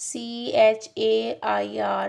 CHAIR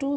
2